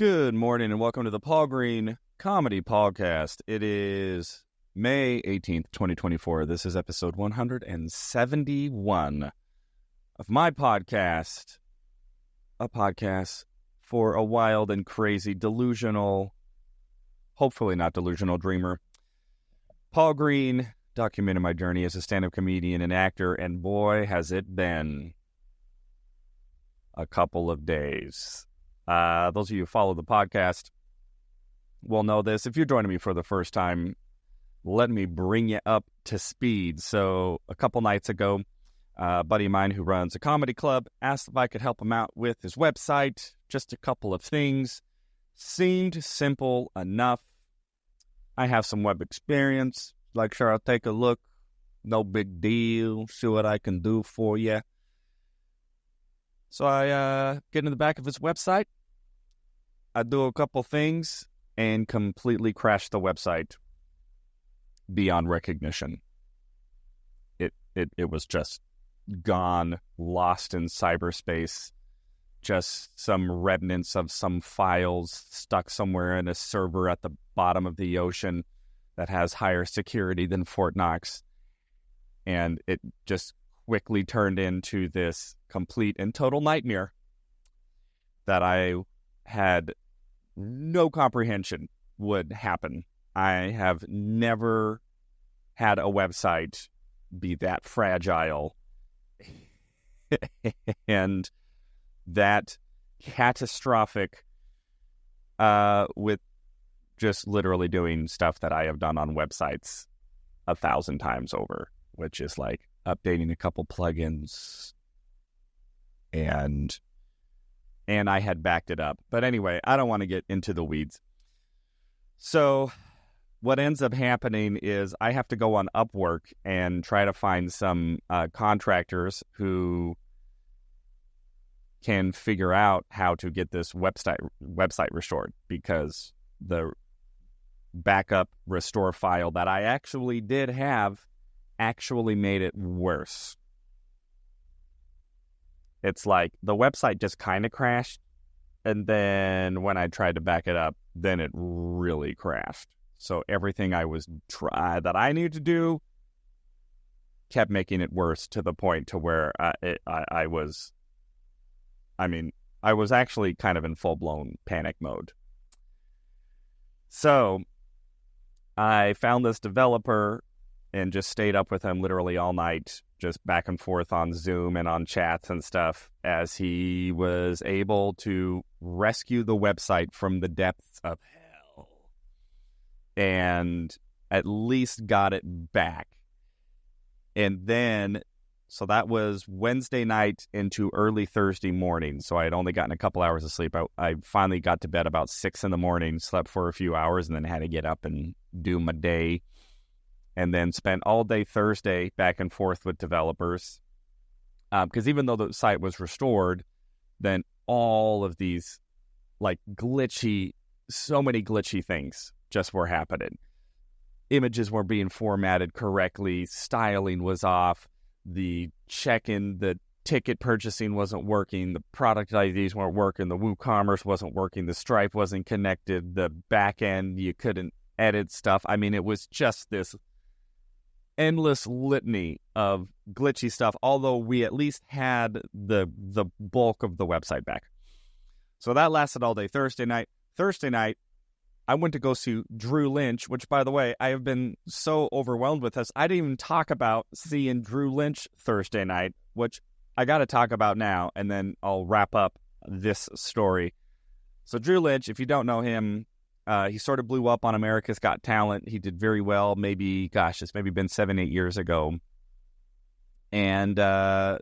Good morning and welcome to the Paul Green Comedy PaulCast. It is May 18th, 2024. This is episode 171 of my podcast, a podcast for a wild and crazy, delusional, hopefully not delusional dreamer. Paul Green, documenting my journey as a stand-up comedian and actor, and boy, has it been a couple of days. Those of you who follow the podcast will know this. If you're joining me for the first time, let me bring you up to speed. So a couple nights ago, a buddy of mine who runs a comedy club asked if I could help him out with his website. Just a couple of things. Seemed simple enough. I have some web experience. Like, sure, I'll take a look. No big deal. See what I can do for you. So I get in the back of his website. I do a couple things and completely crash the website beyond recognition. It was just gone, lost in cyberspace. Just some remnants of some files stuck somewhere in a server at the bottom of the ocean that has higher security than Fort Knox. And it just quickly turned into this complete and total nightmare that I had no comprehension would happen. I have never had a website be that fragile and that catastrophic with just literally doing stuff that I have done on websites 1,000 times over, which is like updating a couple plugins and I had backed it up. But anyway, I don't want to get into the weeds. So what ends up happening is I have to go on Upwork and try to find some contractors who can figure out how to get this website restored, because the backup restore file that I actually did have actually made it worse. It's like the website just kind of crashed, and then when I tried to back it up, then it really crashed. So everything that I needed to do kept making it worse, to the point to where I was actually kind of in full-blown panic mode. So I found this developer and just stayed up with him literally all night, just back and forth on Zoom and on chats and stuff, as he was able to rescue the website from the depths of hell and at least got it back. And then, so that was Wednesday night into early Thursday morning. So I had only gotten a couple hours of sleep. I finally got to bed about 6 a.m, slept for a few hours, and then had to get up and do my day. And then spent all day Thursday back and forth with developers. Because even though the site was restored, then all of these so many glitchy things just were happening. Images weren't being formatted correctly. Styling was off. The check-in, the ticket purchasing wasn't working. The product IDs weren't working. The WooCommerce wasn't working. The Stripe wasn't connected. The back end, you couldn't edit stuff. I mean, it was just this endless litany of glitchy stuff, although we at least had the bulk of the website back. So that lasted all day Thursday night. Thursday night, I went to go see Drew Lynch, which, by the way, I have been so overwhelmed with this. I didn't even talk about seeing Drew Lynch Thursday night, which I got to talk about now, and then I'll wrap up this story. So Drew Lynch, if you don't know him, he sort of blew up on America's Got Talent. He did very well. It's maybe been 7-8 years ago. And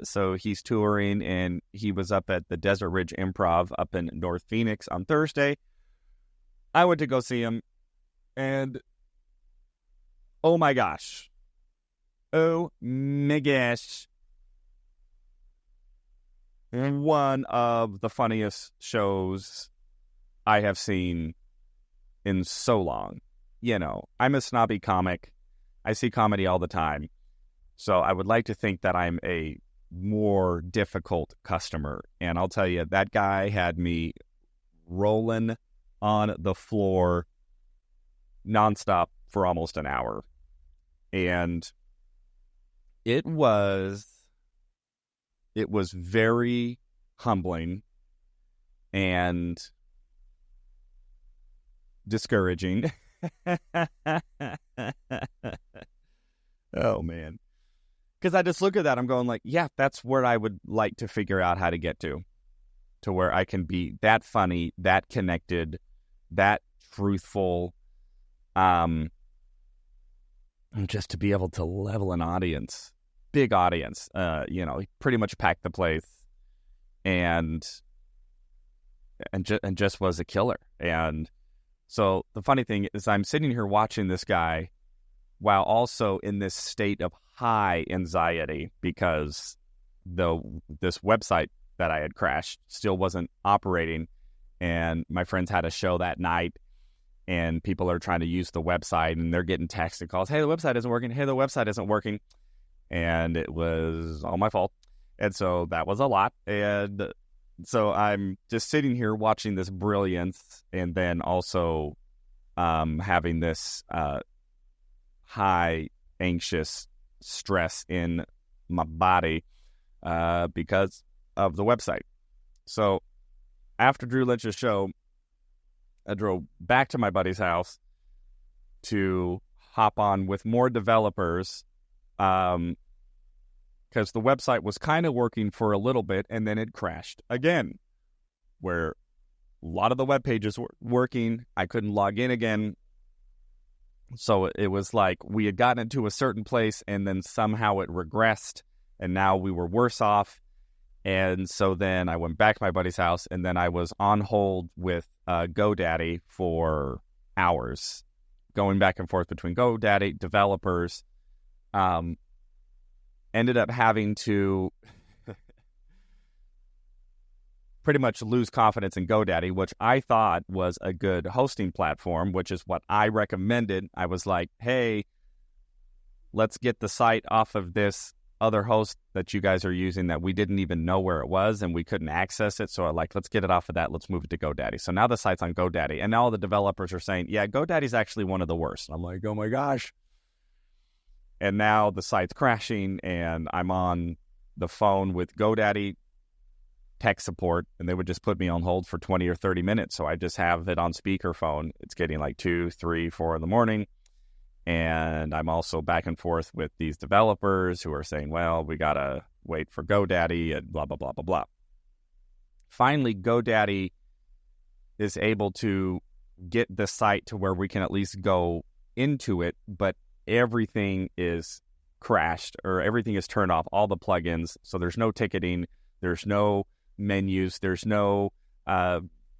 so he's touring, and he was up at the Desert Ridge Improv up in North Phoenix on Thursday. I went to go see him, and oh my gosh. One of the funniest shows I have seen in so long. You know, I'm a snobby comic. I see comedy all the time. So I would like to think that I'm a more difficult customer. And I'll tell you, that guy had me rolling on the floor nonstop for almost an hour. And it was very humbling and discouraging. Oh, man. Because I just look at that, I'm going like, yeah, that's where I would like to figure out how to get to where I can be that funny, that connected, that truthful, just to be able to level an audience, big audience, pretty much packed the place, and just was a killer. And so the funny thing is, I'm sitting here watching this guy while also in this state of high anxiety because this website that I had crashed still wasn't operating, and my friends had a show that night, and people are trying to use the website, and they're getting texts and calls, hey, the website isn't working, hey, the website isn't working, and it was all my fault. And so that was a lot, and so I'm just sitting here watching this brilliance, and then also having this high anxious stress in my body because of the website. So after Drew Lynch's show, I drove back to my buddy's house to hop on with more developers because the website was kind of working for a little bit, and then it crashed again, where a lot of the web pages were working. I couldn't log in again. So it was like we had gotten into a certain place, and then somehow it regressed, and now we were worse off. And so then I went back to my buddy's house, and then I was on hold with GoDaddy for hours, going back and forth between GoDaddy, developers. Ended up having to pretty much lose confidence in GoDaddy, which I thought was a good hosting platform, which is what I recommended. I was like, hey, let's get the site off of this other host that you guys are using that we didn't even know where it was and we couldn't access it. So let's get it off of that. Let's move it to GoDaddy. So now the site's on GoDaddy, and now all the developers are saying, yeah, GoDaddy's actually one of the worst. I'm like, oh my gosh. And now the site's crashing, and I'm on the phone with GoDaddy tech support, and they would just put me on hold for 20 or 30 minutes. So I just have it on speakerphone. It's getting like 2, 3, 4 in the morning. And I'm also back and forth with these developers who are saying, well, we got to wait for GoDaddy and blah, blah, blah, blah, blah. Finally, GoDaddy is able to get the site to where we can at least go into it, but everything is crashed or everything is turned off, all the plugins. So there's no ticketing, there's no menus, there's no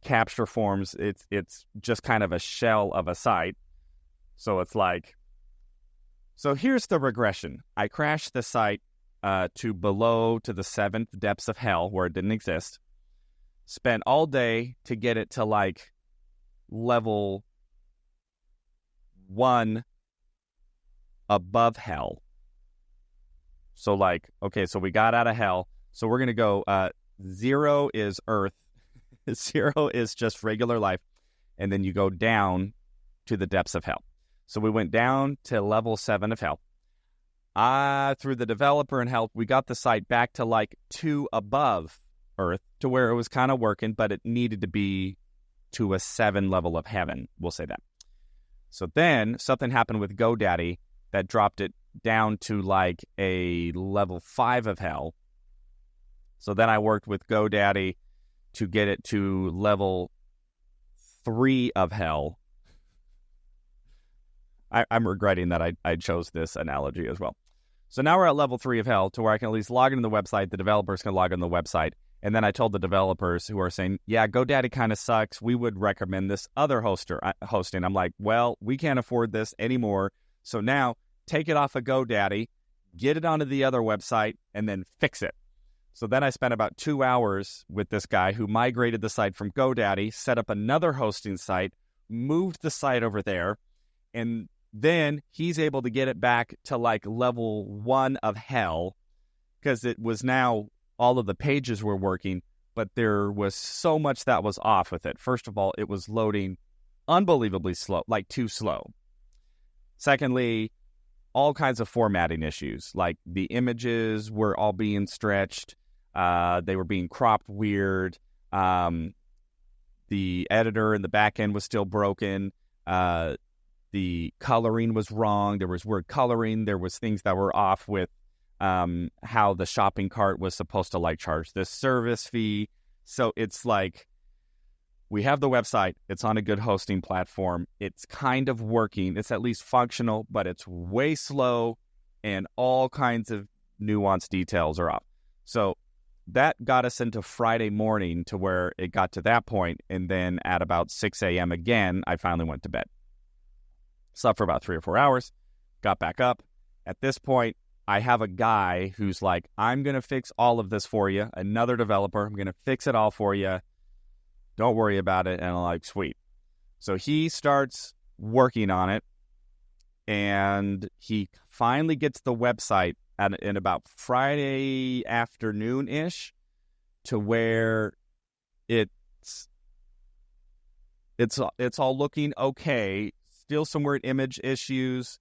capture forms. It's just kind of a shell of a site. So it's like, so here's the regression. I crashed the site to the 7th depths of hell where it didn't exist. Spent all day to get it to like level 1 above hell. So like, okay, so we got out of hell. So we're going to go 0 is earth. 0 is just regular life. And then you go down to the depths of hell. So we went down to level 7 of hell. Through the developer and help, we got the site back to like 2 above earth to where it was kind of working, but it needed to be to a 7 level of heaven. We'll say that. So then something happened with GoDaddy that dropped it down to like a level 5 of hell. So then I worked with GoDaddy to get it to level 3 of hell. I'm regretting that I chose this analogy as well. So now we're at level 3 of hell to where I can at least log into the website. The developers can log in the website. And then I told the developers who are saying, yeah, GoDaddy kind of sucks. We would recommend this other hosting. I'm like, well, we can't afford this anymore. So now take it off of GoDaddy, get it onto the other website, and then fix it. So then I spent about 2 hours with this guy who migrated the site from GoDaddy, set up another hosting site, moved the site over there, and then he's able to get it back to like level 1 of hell because it was now all of the pages were working, but there was so much that was off with it. First of all, it was loading unbelievably slow, like too slow. Secondly, all kinds of formatting issues, like the images were all being stretched. They were being cropped weird. The editor in the back end was still broken. The coloring was wrong. There was word coloring. There was things that were off with how the shopping cart was supposed to like charge this service fee. So it's like, we have the website. It's on a good hosting platform. It's kind of working. It's at least functional, but it's way slow and all kinds of nuanced details are off. So that got us into Friday morning to where it got to that point. And then at about 6 a.m. again, I finally went to bed. Slept for about 3 or 4 hours, got back up. At this point, I have a guy who's like, I'm going to fix all of this for you. Another developer. I'm going to fix it all for you. Don't worry about it. And I'm like, sweet. So he starts working on it, and he finally gets the website in about Friday afternoon-ish to where it's all looking okay. Still some weird image issues,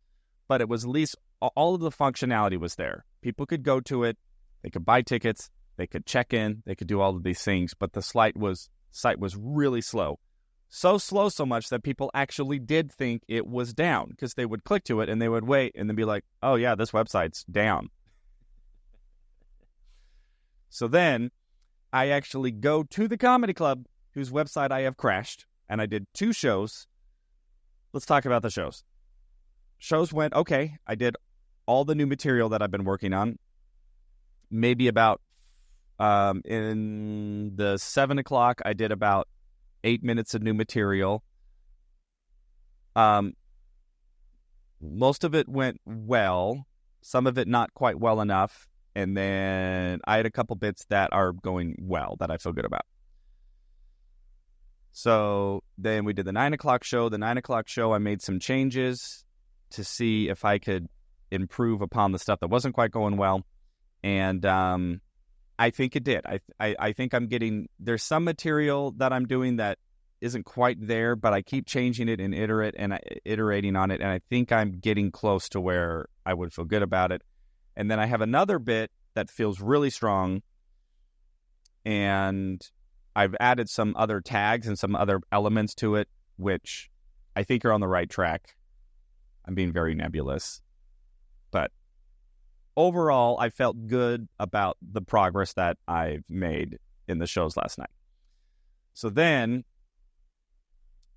but it was at least all of the functionality was there. People could go to it. They could buy tickets. They could check in. They could do all of these things, but the site was really slow. So slow so much that people actually did think it was down because they would click to it and they would wait and then be like, oh yeah, this website's down. So then I actually go to the comedy club whose website I have crashed, and I did 2 shows. Let's talk about the shows. Shows went okay. I did all the new material that I've been working on. Maybe about in the 7 o'clock, I did about 8 minutes of new material. Most of it went well. Some of it not quite well enough. And then I had a couple bits that are going well that I feel good about. So then we did the 9 o'clock show. The 9 o'clock show, I made some changes to see if I could improve upon the stuff that wasn't quite going well. And I think it did. I think I'm getting, there's some material that I'm doing that isn't quite there, but I keep changing it and iterating on it. And I think I'm getting close to where I would feel good about it. And then I have another bit that feels really strong. And I've added some other tags and some other elements to it, which I think are on the right track. I'm being very nebulous. But overall, I felt good about the progress that I've made in the shows last night. So then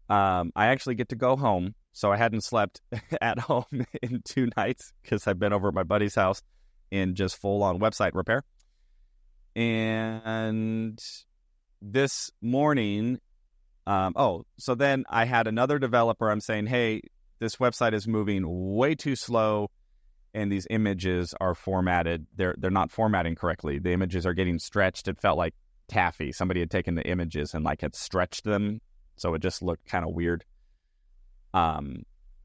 I actually get to go home. So I hadn't slept at home in 2 nights because I've been over at my buddy's house in just full-on website repair. And this morning, so then I had another developer. I'm saying, hey, this website is moving way too slow, and these images are formatted. They're not formatting correctly. The images are getting stretched. It felt like taffy. Somebody had taken the images and like had stretched them, so it just looked kind of weird.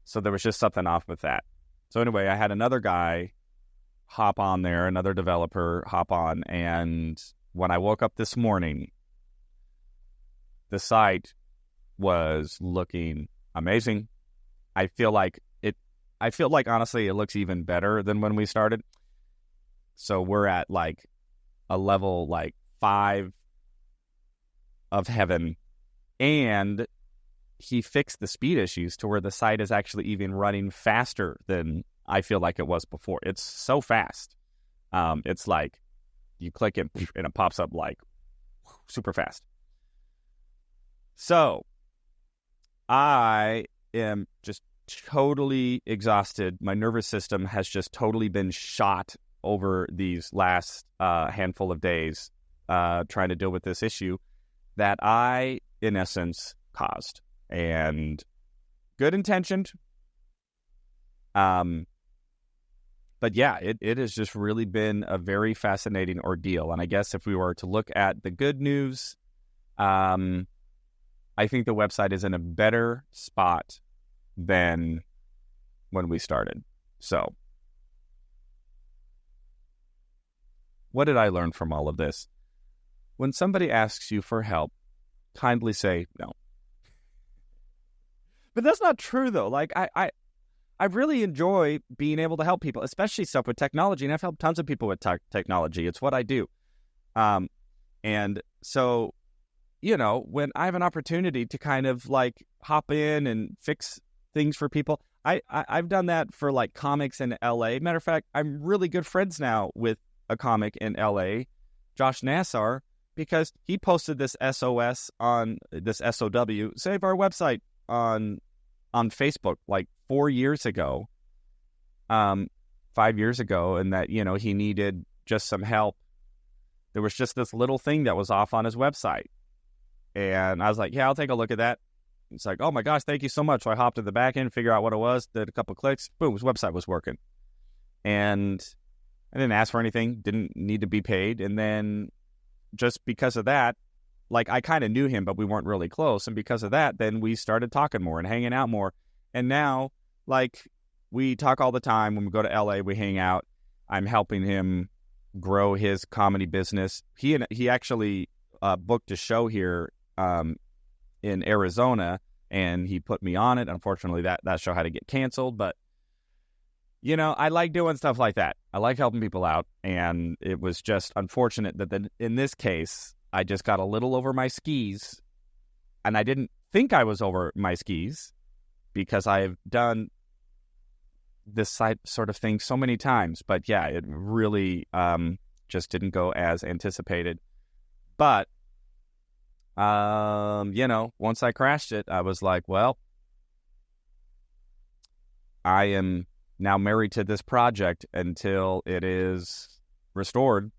So there was just something off with that. So anyway, I had another guy hop on there, another developer hop on, and when I woke up this morning, the site was looking amazing. I feel like honestly it looks even better than when we started. So we're at like a level like 5 of heaven, and he fixed the speed issues to where the site is actually even running faster than I feel like it was before. It's so fast. It's like you click it and it pops up like super fast. So I am just totally exhausted. My nervous system has just totally been shot over these last handful of days trying to deal with this issue that I, in essence, caused. And good intentioned. But yeah, it has just really been a very fascinating ordeal. And I guess if we were to look at the good news, I think the website is in a better spot than when we started. So what did I learn from all of this? when somebody asks you for help, kindly say no. But that's not true, though. Like, I really enjoy being able to help people, especially stuff with technology. And I've helped tons of people with technology. It's what I do. And so, when I have an opportunity to kind of like hop in and fix things for people, I've done that for like comics in LA. Matter of fact, I'm really good friends now with a comic in LA, Josh Nassar, because he posted this SOS on this SOW, save our website, on Facebook like 4 years ago, 5 years ago, and that, he needed just some help. There was just this little thing that was off on his website. And I was like, yeah, I'll take a look at that. It's like, oh my gosh, thank you so much. So I hopped to the back end, figure out what it was, did a couple clicks, boom, his website was working. And I didn't ask for anything, didn't need to be paid. And then just because of that, like, I kind of knew him, but we weren't really close. And because of that, then we started talking more and hanging out more. And now, like, we talk all the time. When we go to LA, we hang out. I'm helping him grow his comedy business. He actually booked a show here in Arizona, and he put me on it. Unfortunately, that show had to get canceled. But, I like doing stuff like that. I like helping people out. And it was just unfortunate that in this case, I just got a little over my skis, and I didn't think I was over my skis because I've done this sort of thing so many times. But yeah, it really just didn't go as anticipated. But, once I crashed it, I was like, well, I am now married to this project until it is restored.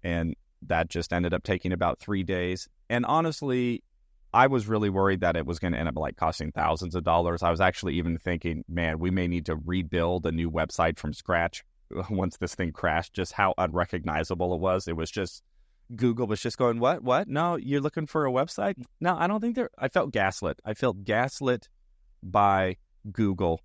And that just ended up taking about 3 days. And honestly, I was really worried that it was going to end up like costing thousands of dollars. I was actually even thinking, man, we may need to rebuild a new website from scratch once this thing crashed, just how unrecognizable it was. It was just, Google was just going, what? No, you're looking for a website? No, I don't think I felt gaslit. I felt gaslit by Google.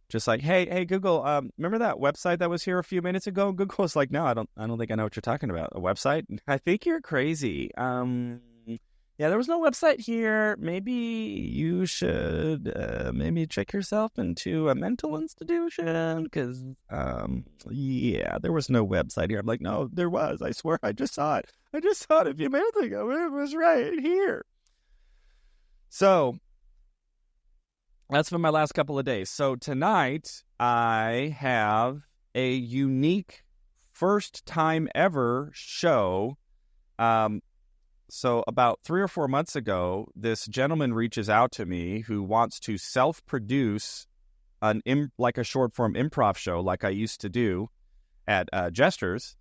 Just like, hey, Google, remember that website that was here a few minutes ago? Google was like, no, I don't think I know what you're talking about. A website? I think you're crazy. Yeah, there was no website here. Maybe you should maybe check yourself into a mental institution because, yeah, there was no website here. I'm like, no, there was. I swear, I just saw it. I just saw it a few minutes ago. It was right here. So that's been my last couple of days. So tonight, I have a unique first time ever show. So about 3 or 4 months ago, this gentleman reaches out to me who wants to self-produce like a short form improv show like I used to do at Jester's,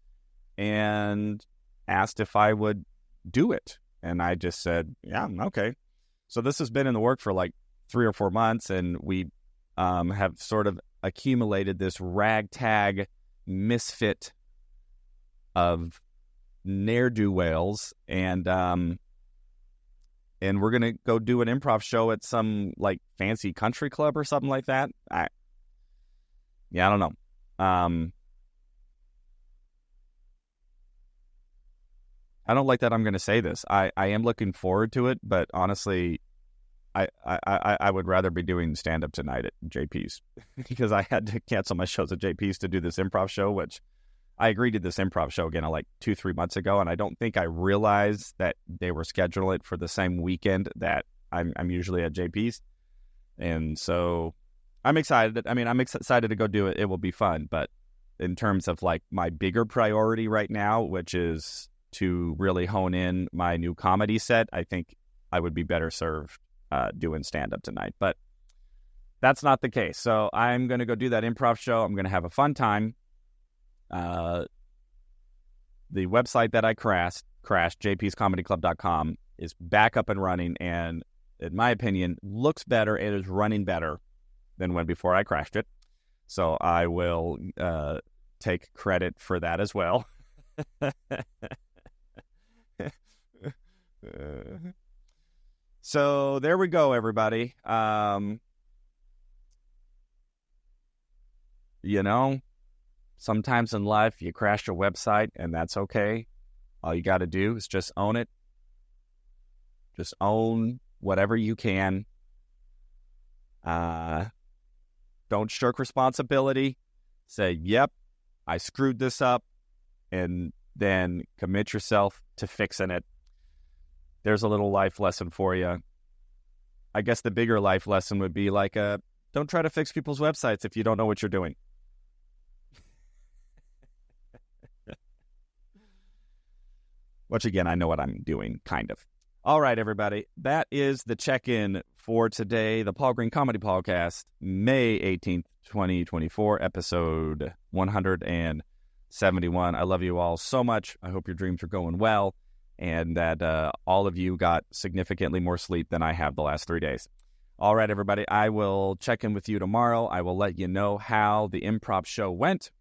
and asked if I would do it. And I just said, yeah, okay. So this has been in the work for like 3 or 4 months, and we have sort of accumulated this ragtag misfit of ne'er-do-wells, and we're gonna go do an improv show at some like fancy country club or something like that. I don't know. I don't like that I'm going to say this. I am looking forward to it, but honestly, I would rather be doing stand-up tonight at JP's because I had to cancel my shows at JP's to do this improv show, which I agreed to this improv show again like 2-3 months ago, and I don't think I realized that they were scheduling it for the same weekend that I'm usually at JP's. And so I'm excited. I'm excited to go do it. It will be fun. But in terms of like my bigger priority right now, which is to really hone in my new comedy set, I think I would be better served doing stand-up tonight. But that's not the case. So I'm going to go do that improv show. I'm going to have a fun time. The website that I crashed, jpscomedyclub.com, is back up and running, and in my opinion, looks better and is running better than when before I crashed it. So I will take credit for that as well. So there we go, everybody. Sometimes in life you crash your website, and that's okay. All you got to do is just own it. Just own whatever you can. Don't shirk responsibility. Say, yep, I screwed this up, and then commit yourself to fixing it. There's a little life lesson for you. I guess the bigger life lesson would be like, don't try to fix people's websites if you don't know what you're doing. Which, again, I know what I'm doing, kind of. All right, everybody. That is the check-in for today, the Paul Green Comedy PaulCast, May 18th, 2024, episode 171. I love you all so much. I hope your dreams are going well, and that all of you got significantly more sleep than I have the last 3 days. All right, everybody. I will check in with you tomorrow. I will let you know how the improv show went,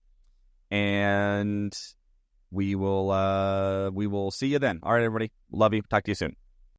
and we will see you then. All right, everybody. Love you. Talk to you soon.